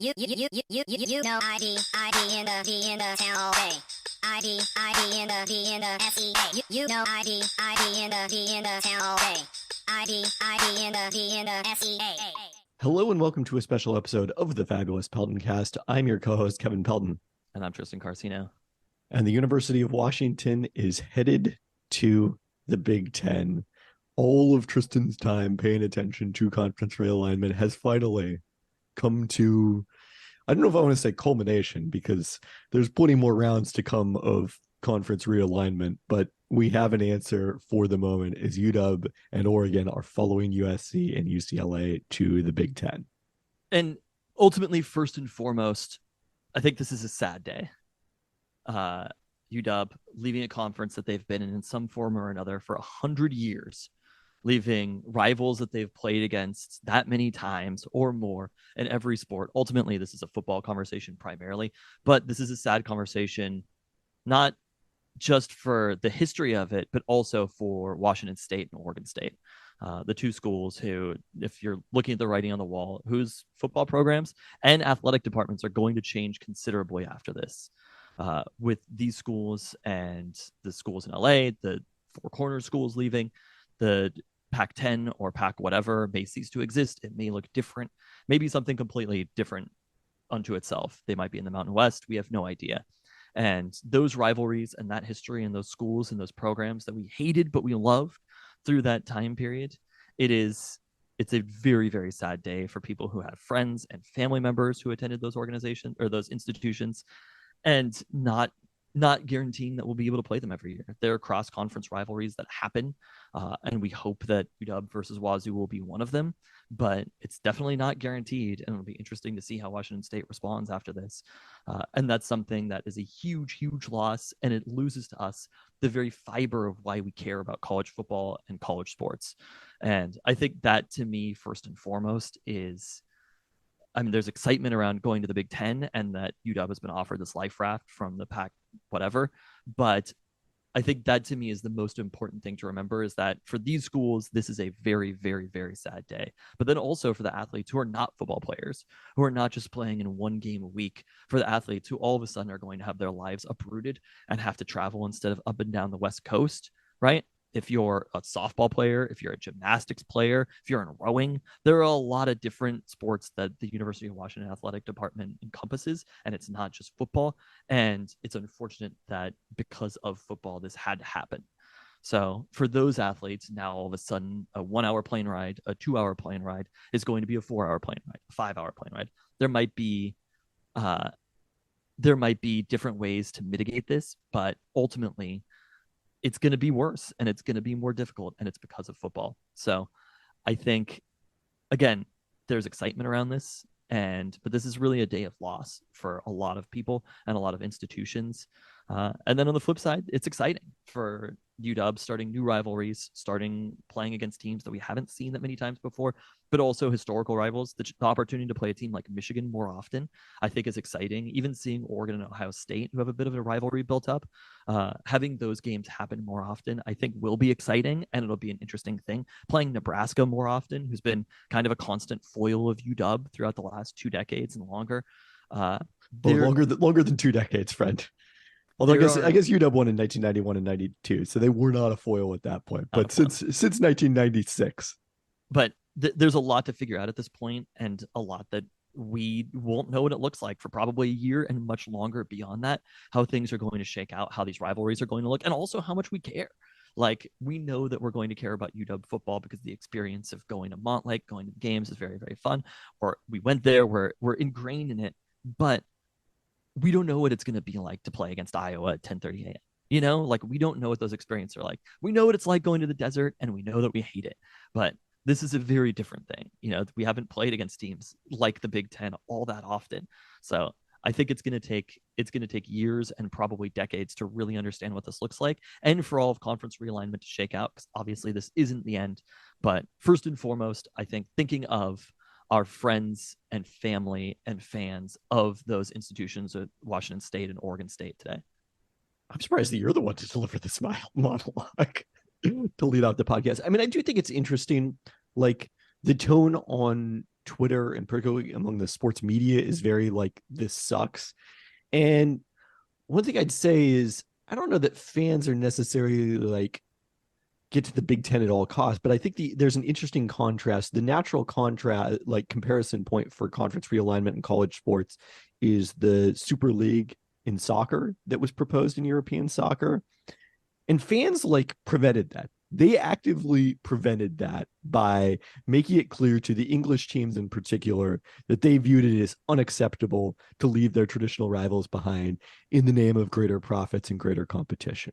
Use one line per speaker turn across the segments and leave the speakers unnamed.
You know ID in the town all day. ID in the SEA. You know ID in the town all day. ID in the SEA.
Hello and welcome to a special episode of the Fabulous Pelton Cast. I'm your co-host, Kevin Pelton.
And I'm Tristan Carcino.
And the University of Washington is headed to the Big Ten. All of Tristan's time paying attention to conference realignment has finally come to, I don't know if I want to say culmination, because there's plenty more rounds to come of conference realignment, but we have an answer for the moment as UW and Oregon are following USC and UCLA to the Big Ten.
And ultimately, first and foremost, I think this is a sad day. UW leaving a conference that they've been in some form or another for 100 years, leaving rivals that they've played against that many times or more in every sport. Ultimately, this is a football conversation primarily, but this is a sad conversation, not just for the history of it, but also for Washington State and Oregon State, the two schools who, if you're looking at the writing on the wall, whose football programs and athletic departments are going to change considerably after this. With these schools and the schools in LA, the Four Corners schools leaving, the Pac-10 or Pac whatever may cease to exist. It may look different, maybe something completely different unto itself. They might be in the Mountain West. We have no idea. And those rivalries and that history and those schools and those programs that we hated but we loved through that time period, it's a very, very sad day for people who have friends and family members who attended those organizations or those institutions, and not guaranteeing that we'll be able to play them every year. There are cross-conference rivalries that happen, and we hope that UW versus Wazoo will be one of them, but it's definitely not guaranteed, and it'll be interesting to see how Washington State responds after this. And that's something that is a huge, huge loss, and it loses to us the very fiber of why we care about college football and college sports. And I think that, to me, first and foremost, is... I mean, there's excitement around going to the Big Ten and that UW has been offered this life raft from the Pac whatever. But I think that, to me, is the most important thing to remember, is that for these schools, this is a very, very, very sad day. But then also for the athletes who are not football players, who are not just playing in one game a week, for the athletes who all of a sudden are going to have their lives uprooted and have to travel instead of up and down the West Coast, right? If you're a softball player, if you're a gymnastics player, if you're in rowing, there are a lot of different sports that the University of Washington Athletic Department encompasses, and it's not just football. And it's unfortunate that because of football, this had to happen. So for those athletes, now all of a sudden, a 1 hour plane ride, a 2 hour plane ride is going to be a 4 hour plane ride, a 5 hour plane ride. There might be different ways to mitigate this, but ultimately, it's going to be worse and it's going to be more difficult, and it's because of football. So I think, again, there's excitement around this, but this is really a day of loss for a lot of people and a lot of institutions. And then on the flip side, it's exciting for UW starting new rivalries, starting playing against teams that we haven't seen that many times before, but also historical rivals. The opportunity to play a team like Michigan more often, I think, is exciting. Even seeing Oregon and Ohio State, who have a bit of a rivalry built up, having those games happen more often, I think will be exciting, and it'll be an interesting thing. Playing Nebraska more often, who's been kind of a constant foil of UW throughout the last 2 decades and longer.
Longer than 2 decades, friend. Although I guess UW won in 1991 and 92, so they were not a foil at that point. But since 1996.
But there's a lot to figure out at this point, and a lot that we won't know what it looks like for probably a year and much longer beyond that, how things are going to shake out, how these rivalries are going to look, and also how much we care. Like, we know that we're going to care about UW football because the experience of going to Montlake, going to the games is very, very fun. Or we went there, we're ingrained in it, but we don't know what it's going to be like to play against Iowa at 10:30 a.m. You know, like, we don't know what those experiences are like. We know what it's like going to the desert, and we know that we hate it. But this is a very different thing. You know, we haven't played against teams like the Big Ten all that often. So I think it's going to take years and probably decades to really understand what this looks like, and for all of conference realignment to shake out, because obviously this isn't the end. But first and foremost, I think thinking of our friends and family and fans of those institutions at Washington State and Oregon State today.
I'm surprised that you're the one to deliver the smile monologue to lead off the podcast. I mean, I do think it's interesting, like, the tone on Twitter and particularly among the sports media is very like, this sucks. And one thing I'd say is, I don't know that fans are necessarily like get to the Big Ten at all costs, but I think there's an interesting contrast. The natural contrast, like comparison point for conference realignment in college sports, is the Super League in soccer that was proposed in European soccer. And fans like prevented that. They actively prevented that by making it clear to the English teams in particular that they viewed it as unacceptable to leave their traditional rivals behind in the name of greater profits and greater competition.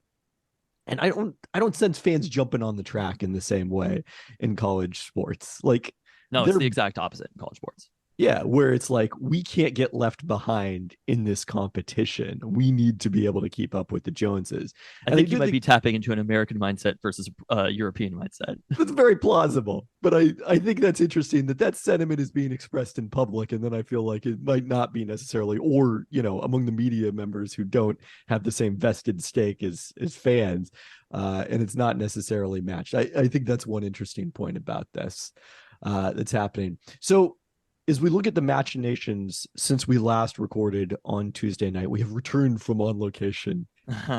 And I don't sense fans jumping on the track in the same way in college sports. Like,
No, it's the exact opposite in college sports.
Yeah, where it's like, we can't get left behind in this competition. We need to be able to keep up with the Joneses.
I think you might be tapping into an American mindset versus a European mindset.
That's very plausible. But I think that's interesting that sentiment is being expressed in public. And then I feel like it might not be necessarily, or, among the media members who don't have the same vested stake as fans. And it's not necessarily matched. I think that's one interesting point about this that's happening. So, as we look at the machinations since we last recorded on Tuesday night, we have returned from on location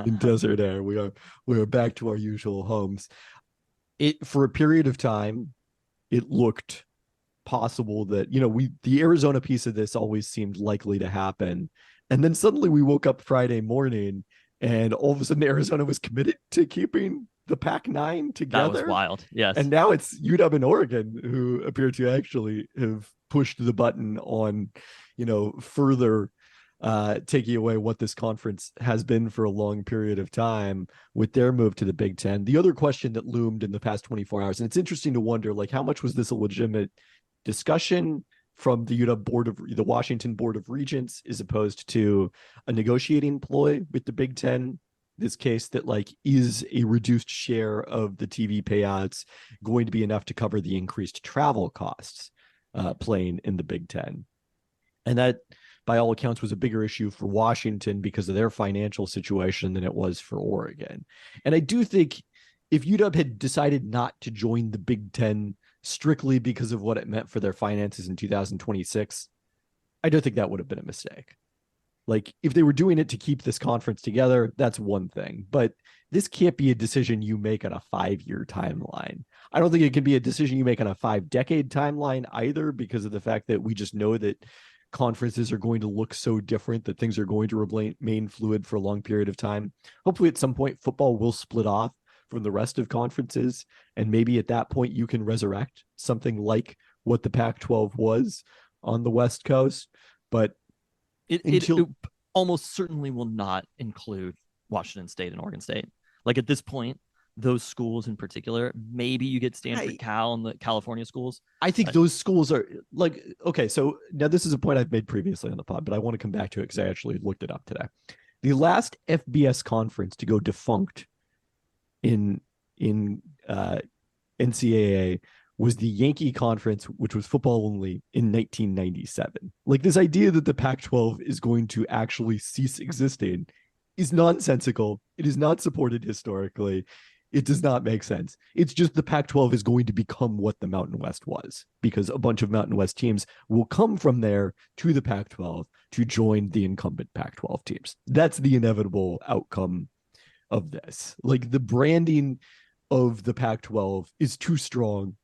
in Desert Air. We are back to our usual homes. For a period of time, it looked possible that the Arizona piece of this always seemed likely to happen, and then suddenly we woke up Friday morning, and all of a sudden Arizona was committed to keeping the Pac-9 together.
That was wild. Yes.
And now it's UW and Oregon who appear to actually have pushed the button on, further taking away what this conference has been for a long period of time with their move to the Big Ten. The other question that loomed in the past 24 hours, and it's interesting to wonder, like, how much was this a legitimate discussion from the the Washington Board of Regents, as opposed to a negotiating ploy with the Big Ten? This case that like, is a reduced share of the TV payouts going to be enough to cover the increased travel costs playing in the Big Ten? And that, by all accounts, was a bigger issue for Washington because of their financial situation than it was for Oregon. And I do think if UW had decided not to join the Big Ten strictly because of what it meant for their finances in 2026, I don't think that would have been a mistake. Like, if they were doing it to keep this conference together, that's one thing. But this can't be a decision you make on a 5-year timeline. I don't think it can be a decision you make on a 5-decade timeline either, because of the fact that we just know that conferences are going to look so different, that things are going to remain fluid for a long period of time. Hopefully, at some point, football will split off from the rest of conferences. And maybe at that point, you can resurrect something like what the Pac-12 was on the West Coast. But
it almost certainly will not include Washington State and Oregon State. Like, at this point, those schools in particular, maybe you get Stanford, Cal, and the California schools.
I think those schools are like, okay, so now this is a point I've made previously on the pod, but I want to come back to it because I actually looked it up today. The last FBS conference to go defunct in NCAA was the Yankee Conference, which was football only, in 1997. Like, this idea that the Pac-12 is going to actually cease existing is nonsensical. It is not supported historically. It does not make sense. It's just the Pac-12 is going to become what the Mountain West was, because a bunch of Mountain West teams will come from there to the Pac-12 to join the incumbent Pac-12 teams. That's the inevitable outcome of this. Like, the branding of the Pac-12 is too strong.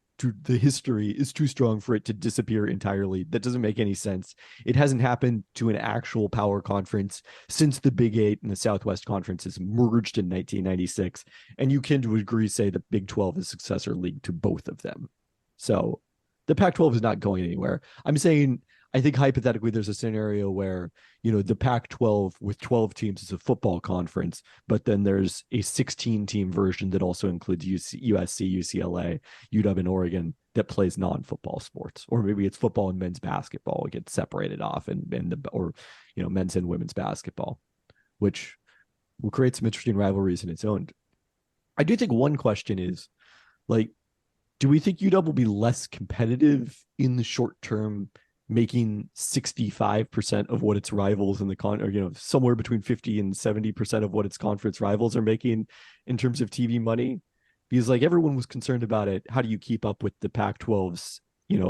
The history is too strong for it to disappear entirely. That doesn't make any sense. It hasn't happened to an actual power conference since the Big Eight and the Southwest conferences merged in 1996. And you can, to a degree, say the Big 12 is successor league to both of them. So the Pac-12 is not going anywhere. I'm saying, I think hypothetically there's a scenario where, the Pac-12 with 12 teams is a football conference, but then there's a 16-team version that also includes USC, UCLA, UW, and Oregon that plays non-football sports. Or maybe it's football and men's basketball. It gets separated off, or men's and women's basketball, which will create some interesting rivalries in its own. I do think one question is, like, do we think UW will be less competitive in the short term, making 65% of what its rivals in the somewhere between 50 and 70% of what its conference rivals are making in terms of TV money? Because, like, everyone was concerned about it. How do you keep up with the Pac-12's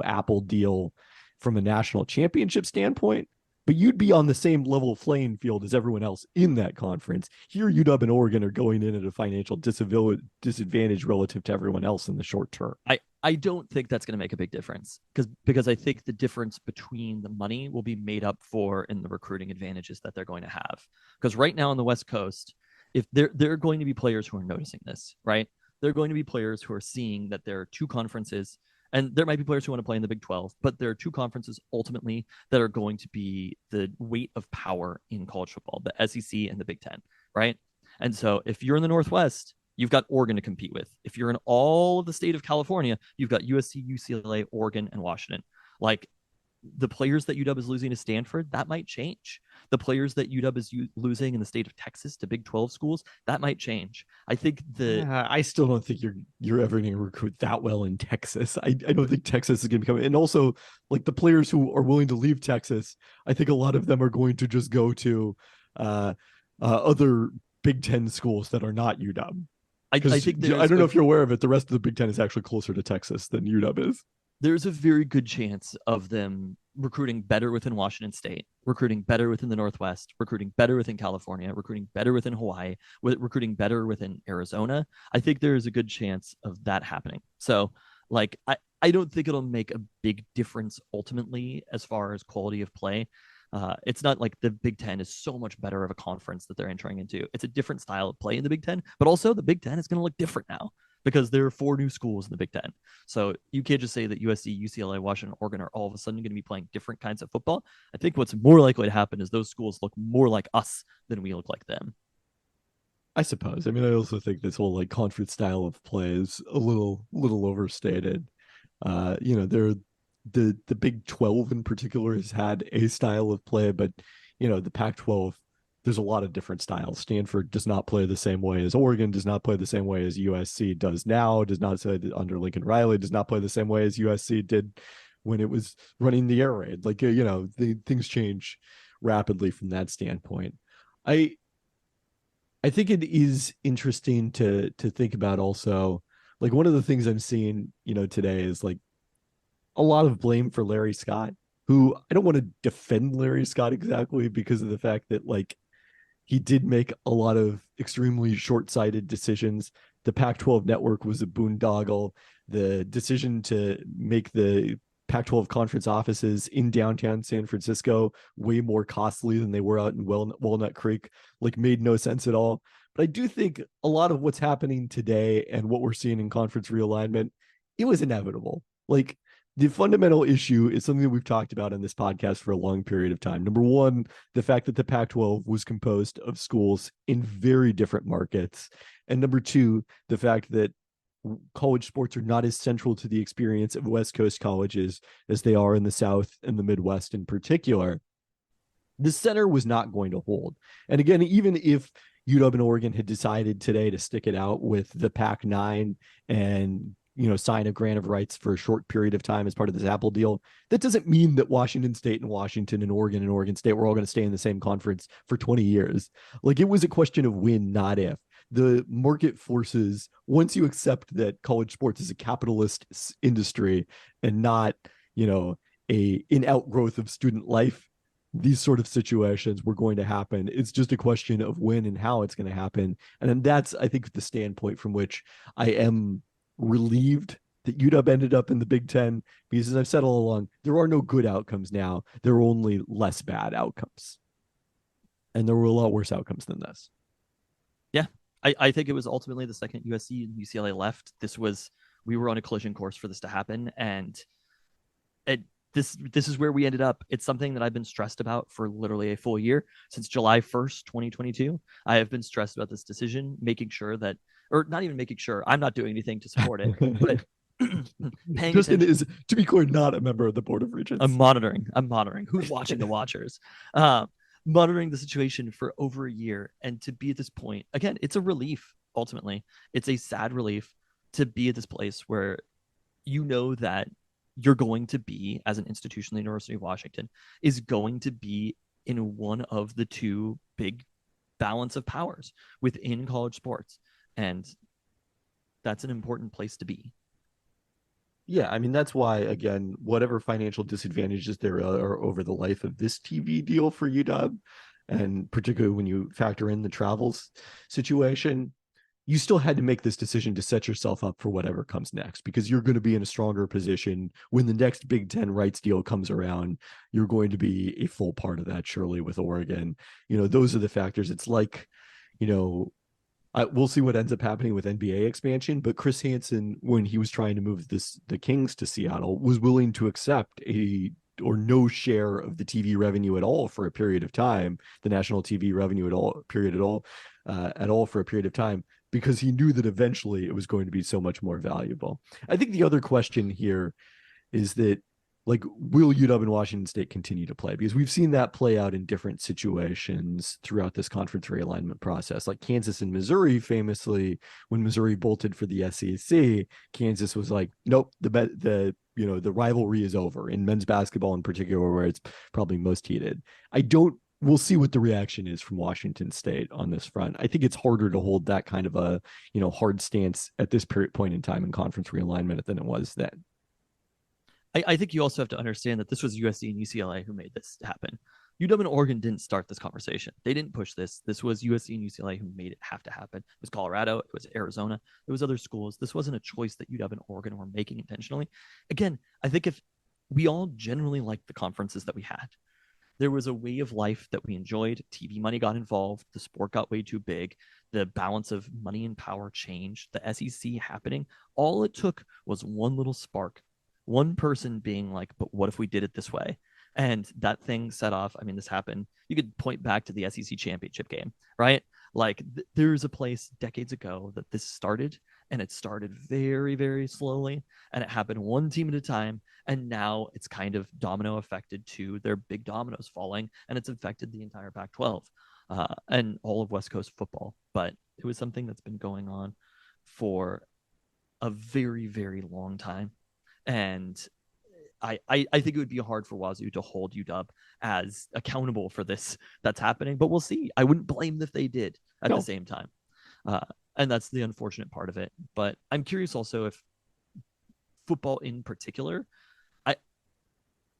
Apple deal from a national championship standpoint, but you'd be on the same level playing field as everyone else in that conference. Here, UW and Oregon are going in at a financial disadvantage relative to everyone else in the short term.
I don't think that's going to make a big difference because I think the difference between the money will be made up for in the recruiting advantages that they're going to have. Because right now on the West Coast, if there are going to be players who are noticing this, right? There are going to be players who are seeing that there are two conferences, and there might be players who want to play in the Big 12, but there are two conferences ultimately that are going to be the weight of power in college football, the SEC and the Big 10, right? And so if you're in the Northwest, you've got Oregon to compete with. If you're in all of the state of California, you've got USC, UCLA, Oregon, and Washington. Like the players that UW is losing to Stanford, that might change. The players that UW is losing in the state of Texas to Big 12 schools, that might change. I think
I still don't think you're ever going to recruit that well in Texas. I don't think Texas is going to become, and also like the players who are willing to leave Texas, I think a lot of them are going to just go to other Big 10 schools that are not UW. I think I don't know if you're aware of it. The rest of the Big 10 is actually closer to Texas than UW is.
There's a very good chance of them recruiting better within Washington State, recruiting better within the Northwest, recruiting better within California, recruiting better within Hawaii, recruiting better within Arizona. I think there is a good chance of that happening. So, like, I don't think it'll make a big difference ultimately as far as quality of play. It's not like the Big Ten is so much better of a conference that they're entering into. It's a different style of play in the Big Ten, but also the Big Ten is going to look different now because there are 4 new schools in the Big Ten. So you can't just say that USC, UCLA, Washington, Oregon are all of a sudden going to be playing different kinds of football. I think what's more likely to happen is those schools look more like us than we look like them.
I suppose. I mean, I also think this whole like conference style of play is a little overstated. The Big 12 in particular has had a style of play, but the Pac-12, there's a lot of different styles. Stanford does not play the same way as Oregon, does not play the same way as USC does now, does not say under Lincoln Riley, does not play the same way as USC did when it was running the air raid. Like, the things change rapidly from that standpoint. I think it is interesting to think about also, like one of the things I'm seeing, today is like a lot of blame for Larry Scott, who I don't want to defend Larry Scott exactly because of the fact that like he did make a lot of extremely short-sighted decisions. The Pac-12 network was a boondoggle. The decision to make the Pac-12 conference offices in downtown San Francisco way more costly than they were out in Walnut Creek, like made no sense at all. But I do think a lot of what's happening today and what we're seeing in conference realignment, it was inevitable. Like the fundamental issue is something that we've talked about in this podcast for a long period of time. Number one, the fact that the Pac-12 was composed of schools in very different markets. And number two, the fact that college sports are not as central to the experience of West Coast colleges as they are in the South and the Midwest in particular. The center was not going to hold. And again, even if UW and Oregon had decided today to stick it out with the Pac-9 and sign a grant of rights for a short period of time as part of this Apple deal, that doesn't mean that Washington State and Washington and Oregon State were all going to stay in the same conference for 20 years. Like it was a question of when, not if. The market forces, once you accept that college sports is a capitalist industry and not, an outgrowth of student life, these sort of situations were going to happen. It's just a question of when and how it's going to happen. And then that's, I think, the standpoint from which I am relieved that UW ended up in the Big Ten, because as I've said all along, there are no good outcomes now. There are only less bad outcomes. And there were a lot worse outcomes than this.
Yeah, I think it was ultimately the second USC and UCLA left. We were on a collision course for this to happen. And this is where we ended up. It's something that I've been stressed about for literally a full year. Since July 1st, 2022, I have been stressed about this decision, making sure that, or not even making sure, I'm not doing anything to support it, but
Justin is, to be clear, not a member of the Board of Regents.
I'm monitoring who's watching the watchers, monitoring the situation for over a year. And to be at this point, again, it's a relief. Ultimately, it's a sad relief to be at this place where that you're going to be, as an institution, the University of Washington is going to be in one of the two big balance of powers within college sports. And that's an important place to be.
Yeah, I mean that's why again, whatever financial disadvantages there are over the life of this TV deal for UW, and particularly when you factor in the travels situation, you still had to make this decision to set yourself up for whatever comes next because you're going to be in a stronger position when the next Big Ten rights deal comes around. You're going to be a full part of that, surely, with Oregon. Those are the factors. It's like, you know, we'll see what ends up happening with NBA expansion. But Chris Hansen, when he was trying to move the Kings to Seattle, was willing to accept a or no share of the TV revenue at all for a period of time, the national TV revenue at all for a period of time, because he knew that eventually it was going to be so much more valuable. I think the other question here is that, like, will UW and Washington State continue to play? Because we've seen that play out in different situations throughout this conference realignment process. Like Kansas and Missouri, famously, when Missouri bolted for the SEC, Kansas was like, nope, the rivalry is over in men's basketball in particular, where it's probably most heated. We'll see what the reaction is from Washington State on this front. I think it's harder to hold that kind of a, hard stance at this point in time in conference realignment than it was then.
I think you also have to understand that this was USC and UCLA who made this happen. UW and Oregon didn't start this conversation. They didn't push this. This was USC and UCLA who made it have to happen. It was Colorado. It was Arizona. It was other schools. This wasn't a choice that UW and Oregon were making intentionally. Again, I think if we all generally liked the conferences that we had, there was a way of life that we enjoyed. TV money got involved. The sport got way too big. The balance of money and power changed. The SEC happening. All it took was one little spark, one person being like, but what if we did it this way? And that thing set off. I mean, this happened. You could point back to the SEC championship game, right? Like there's a place decades ago that this started, and it started very, very slowly, and it happened one team at a time. And now it's kind of domino affected to their big dominoes falling, and it's affected the entire Pac-12 and all of West Coast football. But it was something that's been going on for a very, very long time. And I think it would be hard for Wazoo to hold UW as accountable for this that's happening, but we'll see. I wouldn't blame them if they did at the same time. And that's the unfortunate part of it. But I'm curious also if football in particular,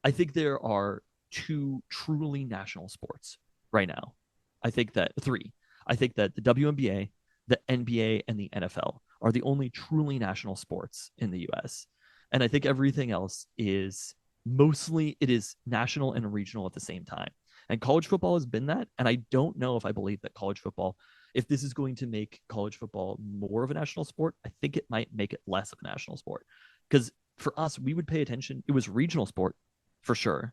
I think there are two truly national sports right now. I think that three. I think that the WNBA, the NBA, and the NFL are the only truly national sports in the US. And I think everything else is mostly, it is national and regional at the same time. And college football has been that. And I don't know if I believe that college football, if this is going to make college football more of a national sport, I think it might make it less of a national sport. Because for us, we would pay attention. It was regional sport for sure.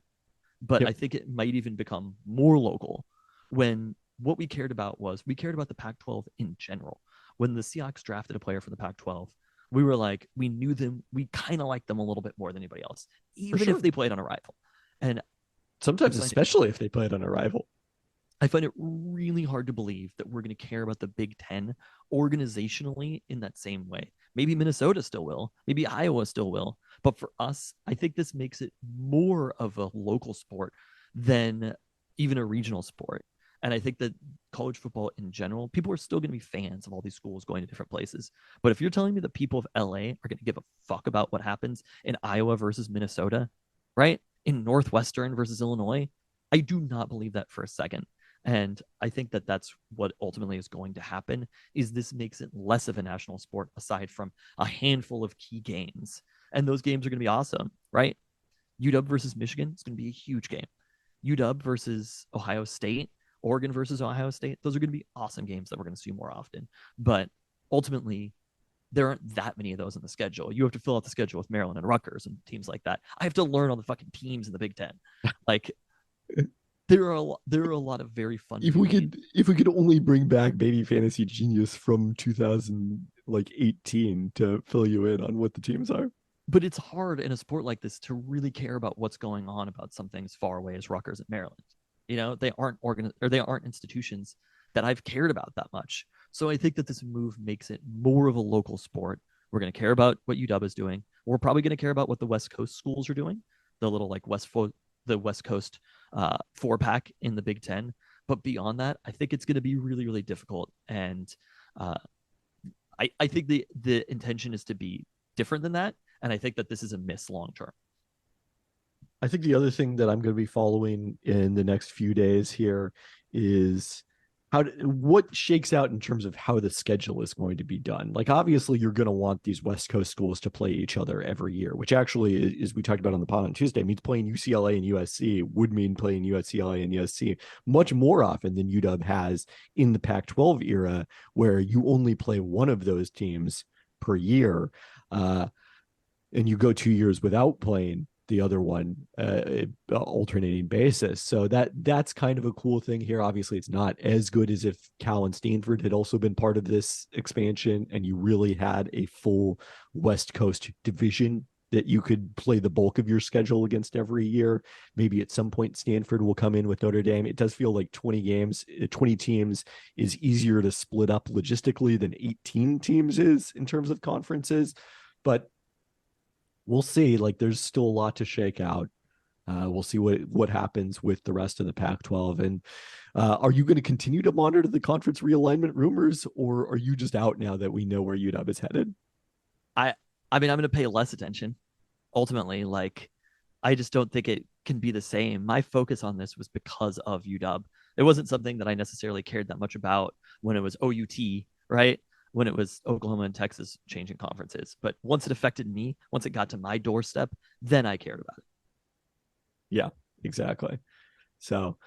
But yep. I think it might even become more local when what we cared about was we cared about the Pac-12 in general. When the Seahawks drafted a player for the Pac-12, we were like, we knew them. We kind of liked them a little bit more than anybody else, even if they played on a rival. And
sometimes, especially if they played on a rival.
I find it really hard to believe that we're going to care about the Big Ten organizationally in that same way. Maybe Minnesota still will. Maybe Iowa still will. But for us, I think this makes it more of a local sport than even a regional sport. And I think that college football in general, people are still going to be fans of all these schools going to different places. But if you're telling me the people of LA are going to give a fuck about what happens in Iowa versus Minnesota, right? In Northwestern versus Illinois, I do not believe that for a second. And I think that that's what ultimately is going to happen, is this makes it less of a national sport aside from a handful of key games. And those games are going to be awesome, right? UW versus Michigan is going to be a huge game. UW versus Ohio State, Oregon versus Ohio State, those are going to be awesome games that we're going to see more often. But ultimately, there aren't that many of those in the schedule. You have to fill out the schedule with Maryland and Rutgers and teams like that. I have to learn all the fucking teams in the Big Ten. Like, there are a lot of very fun.
If we could only bring back Baby Fantasy Genius from 2018 to fill you in on what the teams are.
But it's hard in a sport like this to really care about what's going on about something as far away as Rutgers and Maryland. You know, they aren't they aren't institutions that I've cared about that much. So I think that this move makes it more of a local sport. We're going to care about what UW is doing. We're probably going to care about what the West Coast schools are doing, the little like the West Coast 4-pack in the Big Ten. But beyond that, I think it's going to be really, really difficult. And I think the intention is to be different than that. And I think that this is a miss long term.
I think the other thing that I'm going to be following in the next few days here is what shakes out in terms of how the schedule is going to be done. Like, obviously, you're going to want these West Coast schools to play each other every year, which actually, as we talked about on the pod on Tuesday, means playing UCLA and USC would mean playing UCLA and USC much more often than UW has in the Pac-12 era, where you only play one of those teams per year, and you go 2 years without playing the other one, alternating basis. So that's kind of a cool thing here. Obviously, it's not as good as if Cal and Stanford had also been part of this expansion and you really had a full West Coast division that you could play the bulk of your schedule against every year. Maybe at some point Stanford will come in with Notre Dame. It does feel like 20 teams is easier to split up logistically than 18 teams is in terms of conferences, but we'll see. Like, there's still a lot to shake out. We'll see what happens with the rest of the Pac-12. And are you going to continue to monitor the conference realignment rumors, or are you just out now that we know where UW is headed?
I mean, I'm going to pay less attention. Ultimately, like, I just don't think it can be the same. My focus on this was because of UW. It wasn't something that I necessarily cared that much about when it was OUT, right? When it was Oklahoma and Texas changing conferences. But once it affected me, once it got to my doorstep, then I cared about it.
Yeah, exactly. So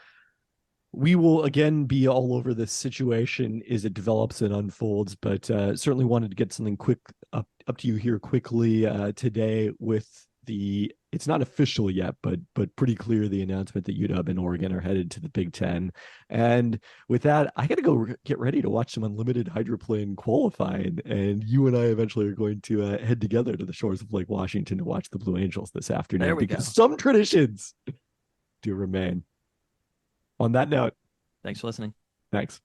we will again be all over this situation as it develops and unfolds, but certainly wanted to get something quick up to you here quickly today with it's not official yet, but pretty clear the announcement that UW and Oregon are headed to the Big Ten. And with that, I got to go get ready to watch some unlimited hydroplane qualifying. And you and I eventually are going to head together to the shores of Lake Washington to watch the Blue Angels this afternoon.
There we
because
go.
Some traditions do remain. On that note,
thanks for listening.
Thanks.